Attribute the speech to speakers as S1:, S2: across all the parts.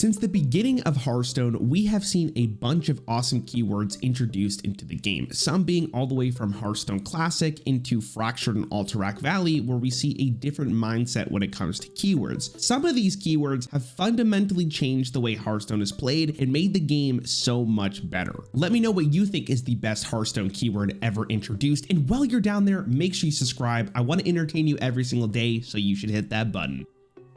S1: Since the beginning of Hearthstone, we have seen a bunch of awesome keywords introduced into the game, some being all the way from Hearthstone Classic into Fractured and Alterac Valley, where we see a different mindset when it comes to keywords. Some of these keywords have fundamentally changed the way Hearthstone is played and made the game so much better. Let me know what you think is the best Hearthstone keyword ever introduced, and while you're down there, make sure you subscribe. I want to entertain you every single day, so you should hit that button.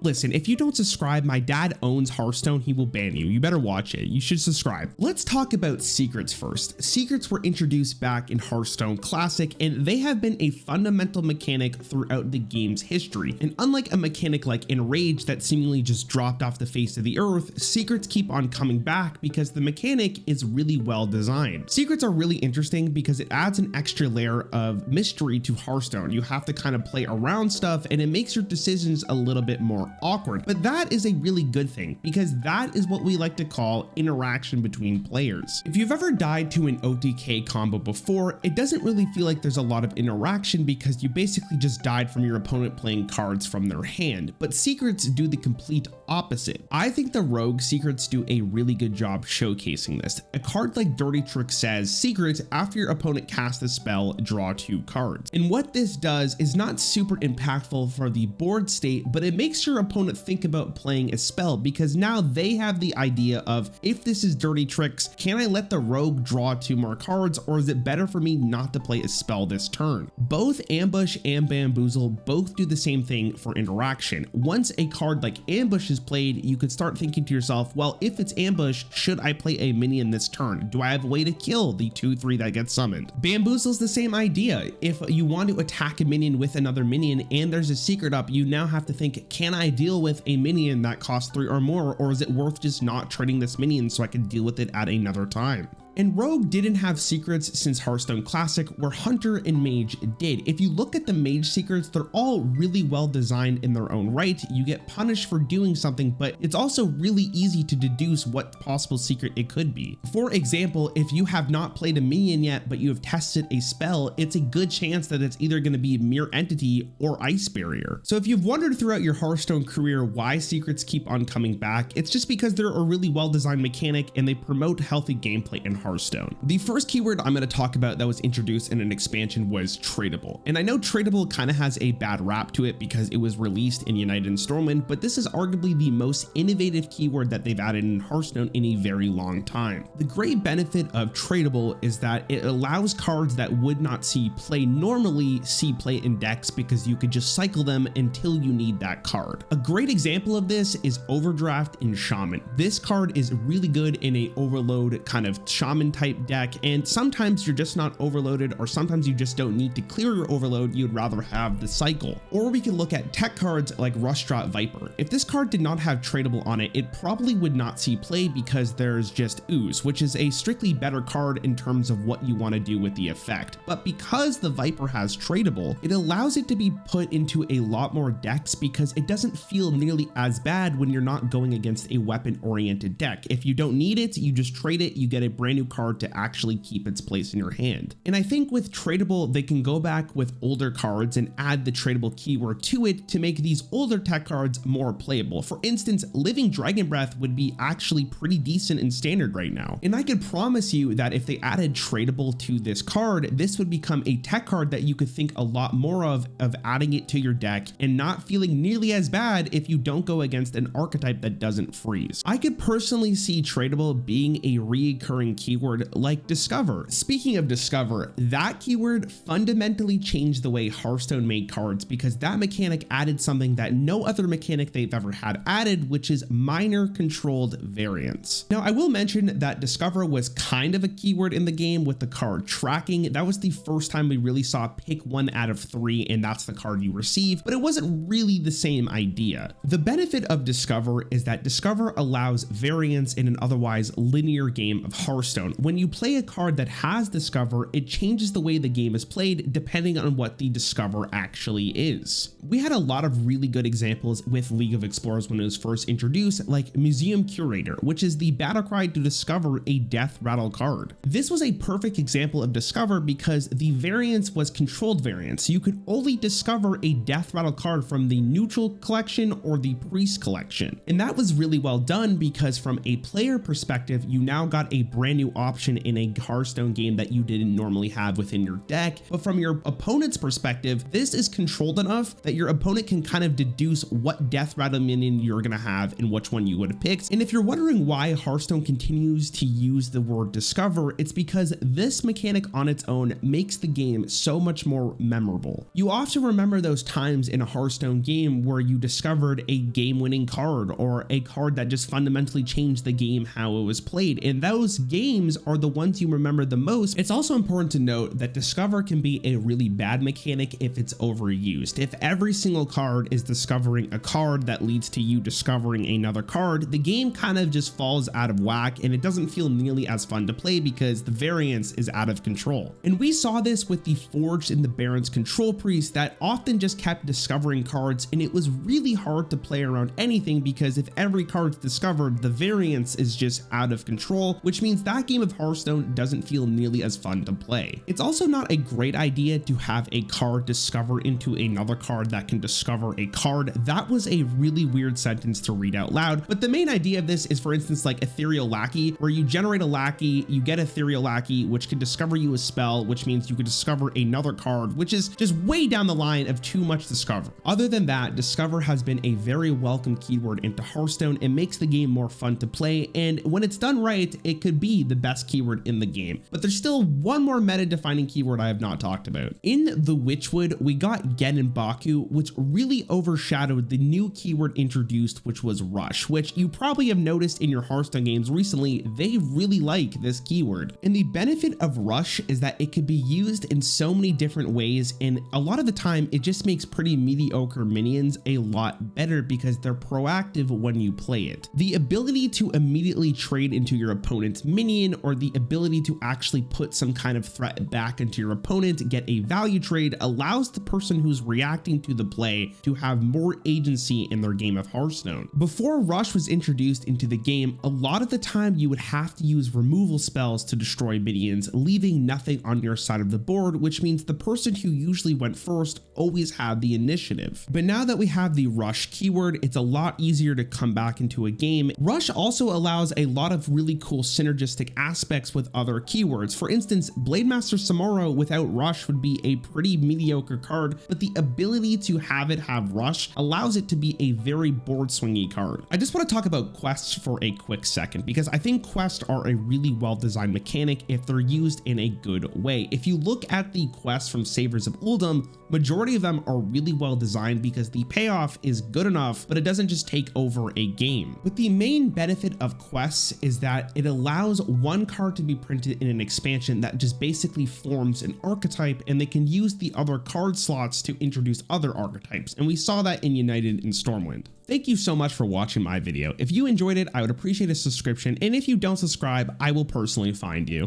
S1: Listen, if you don't subscribe, my dad owns Hearthstone. He will ban you. You better watch it. You should subscribe. Let's talk about secrets first. Secrets were introduced back in Hearthstone Classic, and they have been a fundamental mechanic throughout the game's history. And unlike a mechanic like Enrage that seemingly just dropped off the face of the earth, secrets keep on coming back because the mechanic is really well designed. Secrets are really interesting because it adds an extra layer of mystery to Hearthstone. You have to kind of play around stuff, and it makes your decisions a little bit more awkward, but that is a really good thing because that is what we like to call interaction between players. If you've ever died to an OTK combo before, it doesn't really feel like there's a lot of interaction because you basically just died from your opponent playing cards from their hand, but secrets do the complete opposite. I think the rogue secrets do a really good job showcasing this. A card like Dirty Trick says, secrets, after your opponent casts a spell, draw 2 cards. And what this does is not super impactful for the board state, but it makes your opponent think about playing a spell because now they have the idea of, if this is Dirty Tricks, can I let the rogue draw 2 more cards, or is it better for me not to play a spell this turn? Both Ambush and Bamboozle both do the same thing for interaction. Once a card like Ambush is played, you could start thinking to yourself, well, if it's Ambush, should I play a minion this turn? Do I have a way to kill the 2/3 that gets summoned? Bamboozle's the same idea. If you want to attack a minion with another minion and there's a secret up, you now have to think, can I deal with a minion that costs 3 or more, or is it worth just not trading this minion so I can deal with it at another time? And Rogue didn't have secrets since Hearthstone Classic, where Hunter and Mage did. If you look at the Mage secrets, they're all really well designed in their own right. You get punished for doing something, but it's also really easy to deduce what possible secret it could be. For example, if you have not played a minion yet, but you have tested a spell, it's a good chance that it's either going to be Mirror Entity or Ice Barrier. So if you've wondered throughout your Hearthstone career why secrets keep on coming back, it's just because they're a really well designed mechanic and they promote healthy gameplay in Hearthstone. The first keyword I'm going to talk about that was introduced in an expansion was Tradable. And I know Tradable kind of has a bad rap to it because it was released in United and Stormwind, but this is arguably the most innovative keyword that they've added in Hearthstone in a very long time. The great benefit of Tradable is that it allows cards that would not see play normally see play in decks because you could just cycle them until you need that card. A great example of this is Overdraft in Shaman. This card is really good in a overload kind of Shaman type deck, and sometimes you're just not overloaded, or sometimes you just don't need to clear your overload, you'd rather have the cycle. Or we can look at tech cards like Rushdrop Viper. If this card did not have Tradable on it, it probably would not see play because there's just Ooze, which is a strictly better card in terms of what you want to do with the effect. But because the Viper has Tradable, it allows it to be put into a lot more decks because it doesn't feel nearly as bad when you're not going against a weapon oriented deck. If you don't need it, you just trade it, you get a brand new card to actually keep its place in your hand. And I think with Tradable, they can go back with older cards and add the Tradable keyword to it to make these older tech cards more playable. For instance, Living Dragon Breath would be actually pretty decent in standard right now. And I could promise you that if they added Tradable to this card, this would become a tech card that you could think a lot more of adding it to your deck and not feeling nearly as bad if you don't go against an archetype that doesn't freeze. I could personally see Tradable being a recurring keyword like Discover. Speaking of Discover, that keyword fundamentally changed the way Hearthstone made cards because that mechanic added something that no other mechanic they've ever had added, which is minor controlled variants. Now, I will mention that Discover was kind of a keyword in the game with the card tracking. That was the first time we really saw pick 1 out of 3 and that's the card you receive, but it wasn't really the same idea. The benefit of Discover is that Discover allows variance in an otherwise linear game of Hearthstone. Hearthstone. When you play a card that has Discover, it changes the way the game is played depending on what the Discover actually is. We had a lot of really good examples with League of Explorers when it was first introduced, like Museum Curator, which is the battle cry to discover a death rattle card. This was a perfect example of Discover because the variance was controlled variance. You could only discover a death rattle card from the neutral collection or the priest collection. And that was really well done because from a player perspective, you now got a brand new option in a Hearthstone game that you didn't normally have within your deck. But from your opponent's perspective, this is controlled enough that your opponent can kind of deduce what death rattle minion you're going to have and which one you would have picked. And if you're wondering why Hearthstone continues to use the word discover, it's because this mechanic on its own makes the game so much more memorable. You often remember those times in a Hearthstone game where you discovered a game-winning card or a card that just fundamentally changed the game how it was played, and those games are the ones you remember the most. It's also important to note that discover can be a really bad mechanic if it's overused. If every single card is discovering a card that leads to you discovering another card, the game kind of just falls out of whack and it doesn't feel nearly as fun to play because the variance is out of control. And we saw this with the Forged in the Baron's Control Priest that often just kept discovering cards, and it was really hard to play around anything because if every card's discovered, the variance is just out of control, which means that game of Hearthstone doesn't feel nearly as fun to play. It's also not a great idea to have a card discover into another card that can discover a card. That was a really weird sentence to read out loud, but the main idea of this is, for instance, like Ethereal Lackey, where you generate a Lackey, you get Ethereal Lackey, which can discover you a spell, which means you could discover another card, which is just way down the line of too much discover. Other than that, discover has been a very welcome keyword into Hearthstone. It makes the game more fun to play, and when it's done right, it could be the best keyword in the game. But there's still one more meta-defining keyword I have not talked about. In the Witchwood, we got Gen and Baku, which really overshadowed the new keyword introduced, which was Rush, which you probably have noticed in your Hearthstone games recently. They really like this keyword. And the benefit of Rush is that it could be used in so many different ways, and a lot of the time it just makes pretty mediocre minions a lot better because they're proactive when you play it. The ability to immediately trade into your opponent's minion, or the ability to actually put some kind of threat back into your opponent, get a value trade, allows the person who's reacting to the play to have more agency in their game of Hearthstone. Before Rush was introduced into the game, a lot of the time you would have to use removal spells to destroy minions, leaving nothing on your side of the board, which means the person who usually went first always had the initiative. But now that we have the Rush keyword, it's a lot easier to come back into a game. Rush also allows a lot of really cool synergistic aspects with other keywords. For instance, Blademaster Samoro without Rush would be a pretty mediocre card, but the ability to have it have Rush allows it to be a very board swingy card. I just want to talk about quests for a quick second because I think quests are a really well designed mechanic if they're used in a good way. If you look at the quests from Savers of Uldum, majority of them are really well designed because the payoff is good enough, but it doesn't just take over a game. But the main benefit of quests is that it allows one card to be printed in an expansion that just basically forms an archetype, and they can use the other card slots to introduce other archetypes. And we saw that in United and Stormwind. Thank you so much for watching my video. If you enjoyed it, I would appreciate a subscription, and if you don't subscribe, I will personally find you.